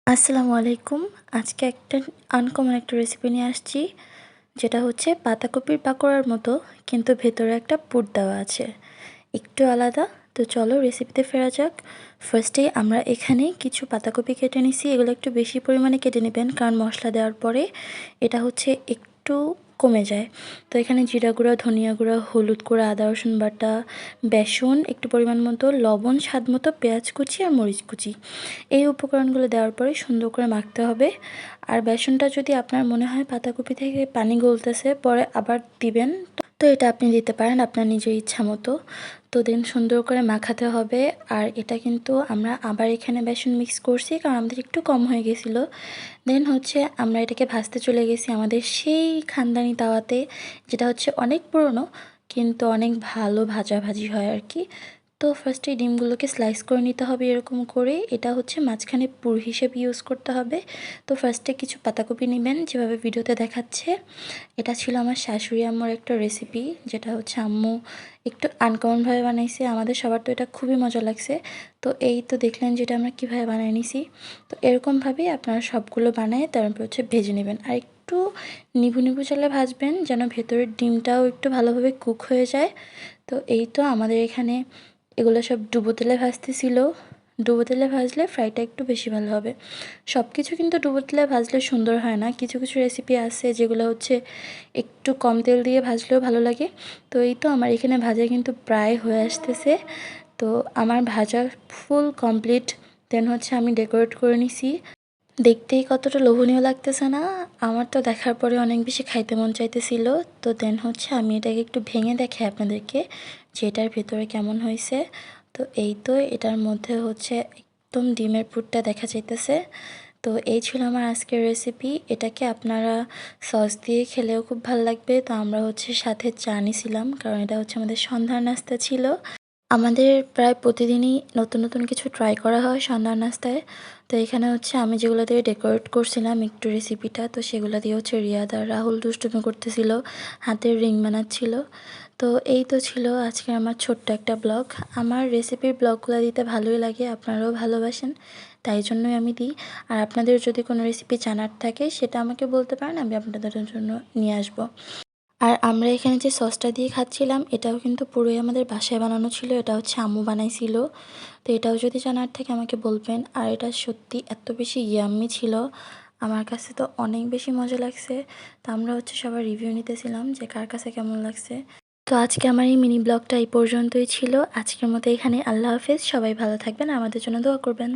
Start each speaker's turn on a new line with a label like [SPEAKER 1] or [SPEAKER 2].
[SPEAKER 1] আসসালামু আলাইকুম। আজকে একটা আনকমন একটা রেসিপি নিয়ে আসছি। যেটা হচ্ছে পাতাকপির পাকোড়ার মতো, কিন্তু ভেতরে একটা পুর দেওয়া আছে। একটু আলাদা। তো চলো রেসিপিতে ফেরা যাক। ফার্স্টেই আমরা এখানে কিছু পাতাকপি কেটে নিছি। এগুলো একটু বেশি পরিমাণে কেটে নেবেন, কারণ মশলা দেওয়ার পরে এটা হচ্ছে একটু কমে যায়। তো এখানে জিরা গুঁড়া, ধনিয়া গুঁড়া, হলুদ গুঁড়া, আদা রসুন বাটা, বেসন, একটু পরিমাণ মতো লবণ, স্বাদ মতো পেঁয়াজ কুচি আর মরিচ কুচি, এই উপকরণগুলো দেওয়ার পরে সুন্দর করে মাখতে হবে। আর বেসনটা যদি আপনার মনে হয় পাতাকপি থেকে পানি গলতেছে, পরে আবার দিবেন, তো এটা আপনি দিতে পারেন আপনার নিজের ইচ্ছা মতো। তো দেন সুন্দর করে মাখাতে হবে। আর এটা কিন্তু আমরা আবার এখানে বেসন মিক্স করছি, কারণ আমাদের একটু কম হয়ে গেছিলো। দেন হচ্ছে আমরা এটাকে ভাজতে চলে গেছি আমাদের সেই খানদানি তাওয়াতে, যেটা হচ্ছে অনেক পুরনো, কিন্তু অনেক ভালো ভাজাভাজি হয় আর কি। তো ফার্স্টে ডিমগুলোকে স্লাইস করে নিতে হবে এরকম করে। এটা হচ্ছে মাঝখানে পুর হিসেবে ইউজ করতে হবে। তো ফার্স্টে কিছু পাতাকপি নেবেন, যেভাবে ভিডিওতে দেখাচ্ছে। এটা ছিল আমার শাশুড়ি আম্মুর একটা রেসিপি, যেটা হচ্ছে আম্মু একটু আনকমনভাবে বানাইছে। আমাদের সবার তো এটা খুবই মজা লাগছে। তো এই তো দেখলেন যেটা আমরা কীভাবে বানিয়ে নিছি। তো এরকমভাবেই আপনারা সবগুলো বানায় তারপর হচ্ছে ভেজে নেবেন। আর একটু নিভু নিভু চালে ভাজবেন, যেন ভেতরের ডিমটাও একটু ভালোভাবে কুক হয়ে যায়। তো এই তো আমাদের এখানে এগুলো সব ডুবো তেলে ভাজতেছিল। ডুবো তেলে ভাজলে ফ্রাইটা একটু বেশি ভালো হবে। সব কিছু কিন্তু ডুবো তেলে ভাজলে সুন্দর হয় না। কিছু কিছু রেসিপি আছে যেগুলো হচ্ছে একটু কম তেল দিয়ে ভাজলেও ভালো লাগে। তো এই তো আমার এখানে ভাজা কিন্তু প্রায় হয়ে আসতেছে। তো আমার ভাজা ফুল কমপ্লিট। দেন হচ্ছে আমি ডেকোরেট করে নিছি। দেখতেই কতটা লোভনীয় লাগতেছে না? আমার তো দেখার পরে অনেক বেশি খাইতে মন চাইতেছিল। তো দেন হচ্ছে আমি এটাকে একটু ভেঙে দেখাই আপনাদেরকে যে এটার ভেতরে কেমন হয়েছে। তো এই তো এটার মধ্যে হচ্ছে একদম ডিমের পুরটা দেখা যাইতেছে। তো এই ছিল আমার আজকের রেসিপি। এটাকে আপনারা সস দিয়ে খেলেও খুব ভালো লাগবে। তো আমরা হচ্ছে সাথে চা নিছিলাম, কারণ এটা হচ্ছে আমাদের সন্ধ্যার নাস্তা ছিল। আমাদের প্রায় প্রতিদিনই নতুন নতুন কিছু ট্রাই করা হয় সন্ধ্যার নাস্তায়। তো এখানে হচ্ছে আমি যেগুলো দিয়ে ডেকোরেট করছিলাম একটু রেসিপিটা, তো সেগুলো দিয়ে হচ্ছে রিয়াদ আর রাহুল দুষ্টুমি করতেছিল, হাতের রিং বানাচ্ছিল। তো এই তো ছিল আজকের আমার ছোট্ট একটা ব্লগ। আমার রেসিপির ব্লগগুলো দিতে ভালোই লাগে, আপনারাও ভালোবাসেন, তাই জন্যই আমি দিই। আর আপনাদের যদি কোনো রেসিপি জানার থাকে সেটা আমাকে বলতে পারেন, আমি আপনাদের জন্য নিয়ে আসবো। আর আমরা এখানে যে সসটা দিয়ে খাচ্ছিলাম, এটাও কিন্তু পুরোই আমাদের বাসায় বানানো ছিল। এটা হচ্ছে আম্মু বানাইছিল। তো এটাও যদি জানার থাকে আমাকে বলবেন। আর এটা সত্যি এত বেশি ইয়াম্মি ছিল, আমার কাছে তো অনেক বেশি মজা লাগছে। তো আমরা হচ্ছে সবার রিভিউ নিতেছিলাম যে কার কাছে কেমন লাগছে। তো আজকে আমার এই মিনি ব্লগটা এই পর্যন্তই ছিল। আজকের মতো এখানে আল্লাহ হাফেজ। সবাই ভালো থাকবেন, আমাদের জন্য দোয়া করবেন।